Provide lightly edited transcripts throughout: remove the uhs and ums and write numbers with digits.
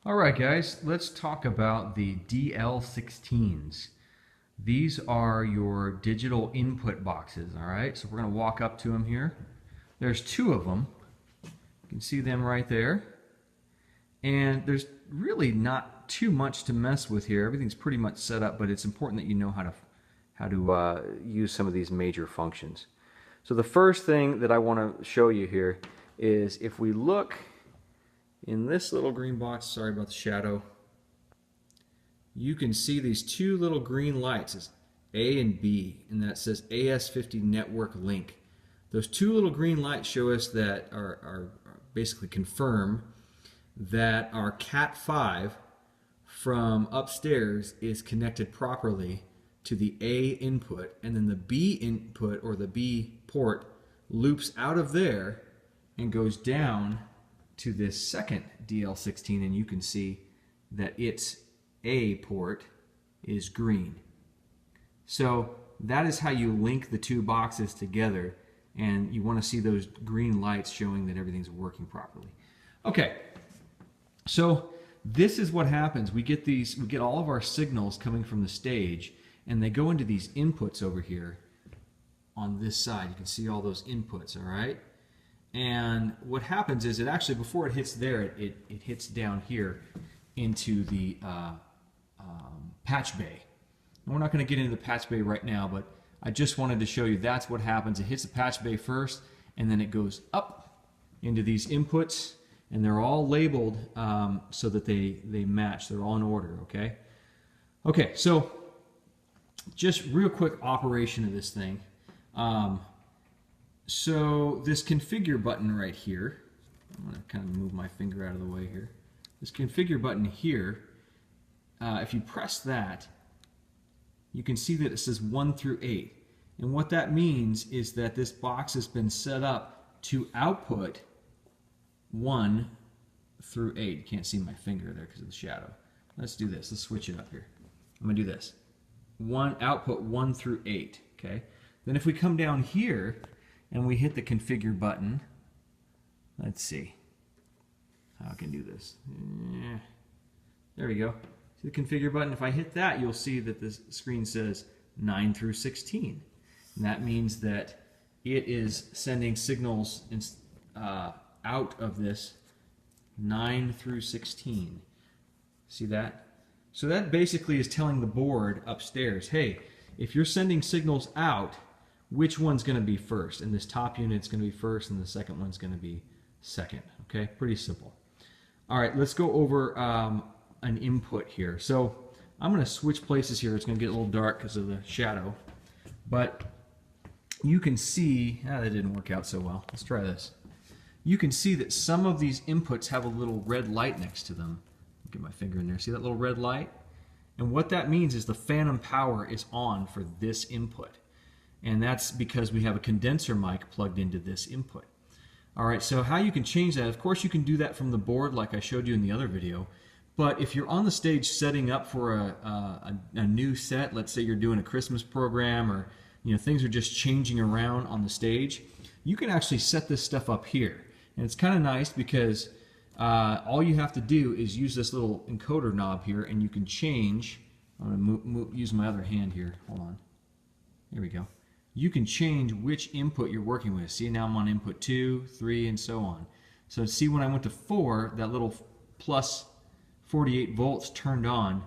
All right, guys, let's talk about the DL16s. These are your digital input boxes, all right? So we're going to walk up to them here. There's two of them. You can see them right there. And there's really not too much to mess with here. Everything's pretty much set up, but it's important that you know how to use some of these major functions. So the first thing that I want to show you here is if we look in this little green box, sorry about the shadow, you can see these two little green lights, it's A and B, and that says AS50 network link. Those two little green lights show us that are basically confirm that our Cat5 from upstairs is connected properly to the A input, and then the B input or the B port loops out of there and goes down to this second DL16, and you can see that its A port is green. So that is how you link the two boxes together, and you want to see those green lights showing that everything's working properly. Okay, so this is what happens. We get all of our signals coming from the stage, and they go into these inputs over here on this side. You can see all those inputs, all right? And what happens is it actually, before it hits there, it hits down here into the patch bay. And we're not going to get into the patch bay right now, but I just wanted to show you that's what happens. It hits the patch bay first, and then it goes up into these inputs, and they're all labeled so that they match. They're all in order, okay? Okay, so just real quick operation of this thing. So this configure button right here, I'm going to kind of move my finger out of the way here. This configure button here, if you press that, you can see that it says 1 through 8. And what that means is that this box has been set up to output 1 through 8. You can't see my finger there because of the shadow. Let's do this. Let's switch it up here. I'm going to do this. Output 1 through 8. Okay. Then if we come down here and we hit the configure button, let's see how I can do this. There we go. See the configure button? If I hit that, you'll see that the screen says 9 through 16. And that means that it is sending signals out of this 9 through 16. See that? So that basically is telling the board upstairs, hey, if you're sending signals out, which one's going to be first? And this top unit's going to be first, and the second one's going to be second. Okay, pretty simple. All right, let's go over an input here. So I'm going to switch places here. It's going to get a little dark because of the shadow, but you can see, that didn't work out so well. Let's try this. You can see that some of these inputs have a little red light next to them. Get my finger in there. See that little red light? And what that means is the phantom power is on for this input. And that's because we have a condenser mic plugged into this input. All right, so how you can change that, of course you can do that from the board like I showed you in the other video. But if you're on the stage setting up for a new set, let's say you're doing a Christmas program, or things are just changing around on the stage, you can actually set this stuff up here. And it's kind of nice because all you have to do is use this little encoder knob here, and you can change. I'm going to use my other hand here. Hold on. Here we go. You can change which input you're working with. See, now I'm on input 2, 3, and so on. So see, when I went to 4, that little plus 48 volts turned on.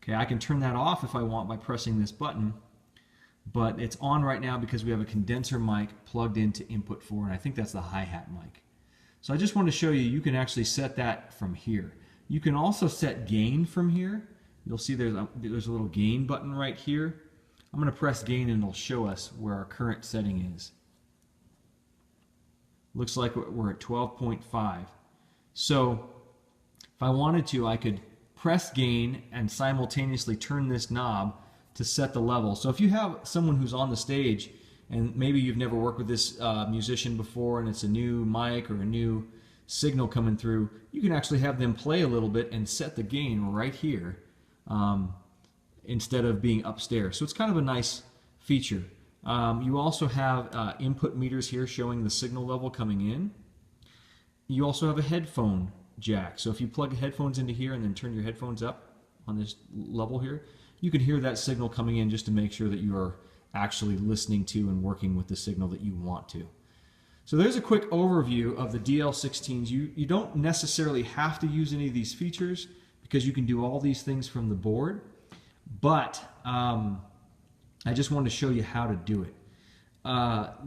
Okay, I can turn that off if I want by pressing this button, but it's on right now because we have a condenser mic plugged into input 4, and I think that's the hi-hat mic. So I just want to show you, you can actually set that from here. You can also set gain from here. You'll see there's a little gain button right here. I'm going to press gain and it'll show us where our current setting is. Looks like we're at 12.5. So if I wanted to, I could press gain and simultaneously turn this knob to set the level. So if you have someone who's on the stage and maybe you've never worked with this musician before and it's a new mic or a new signal coming through, you can actually have them play a little bit and set the gain right here instead of being upstairs. So it's kind of a nice feature. You also have input meters here showing the signal level coming in. You also have a headphone jack. So if you plug headphones into here and then turn your headphones up on this level here, you can hear that signal coming in just to make sure that you are actually listening to and working with the signal that you want to. So there's a quick overview of the DL16s. You don't necessarily have to use any of these features because you can do all these things from the board, but I just wanted to show you how to do it.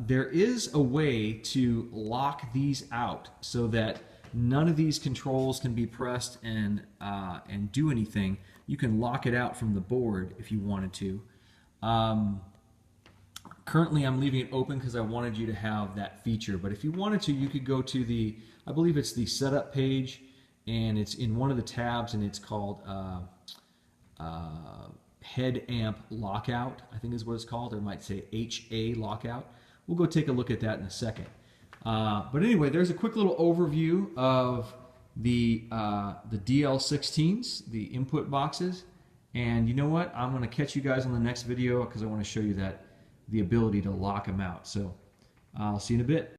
There is a way to lock these out so that none of these controls can be pressed and do anything. You can lock it out from the board if you wanted to. Currently I'm leaving it open because I wanted you to have that feature, but if you wanted to, you could go to the, I believe it's the setup page, and it's in one of the tabs, and it's called Head Amp Lockout, I think is what it's called, or it might say HA Lockout. We'll go take a look at that in a second. But anyway, there's a quick little overview of the DL16s, the input boxes, and you know what? I'm going to catch you guys on the next video because I want to show you that the ability to lock them out. So I'll see you in a bit.